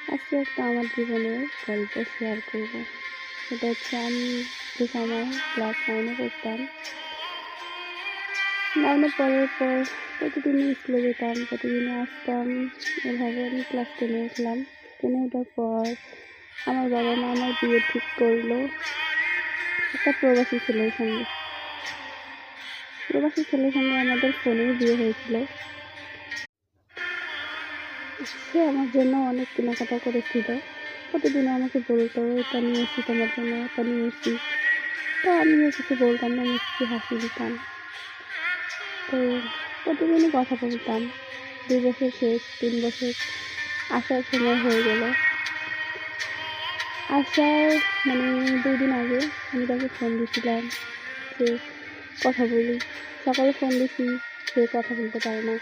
আজকে একটা আমার জীবনের গল্প শেয়ার করব। সেটা হচ্ছে আমি যে সময় ক্লাস 9-এ পড়তাম। 9-এ পড়ার পর প্রতিদিনই স্কুলে যেতাম, প্রতিদিনই আসতাম। এভাবে আমি ক্লাস 10-এ উঠলাম। 10-এ ওঠার পর আমার বাবা-মা আমার বিয়ে ঠিক করলো একটা প্রবাসী ছেলের সঙ্গে। প্রবাসী ছেলের সঙ্গে আমাদের ফোনেই বিয়ে হয়েছিল। সে আমার জন্য অনেক কেনাকাটা করেছিল। প্রতিদিন আমাকে বলতো, "এটা নিয়ে এসেছি তোমার জন্য, ওটা নিয়ে এসেছি।" তো আমিও কিছু বলতাম না, মিষ্টি হাসি দিতাম। তো প্রতিদিনই কথা বলতাম। 2 বছর শেষ, 3 বছর আসার সময় হয়ে গেল। আসার 2 দিন আগে আমি তাকে ফোন দিয়েছিলাম যে কথা বলি। সকালে ফোন দিছি, সে কথা বলতে পারে না।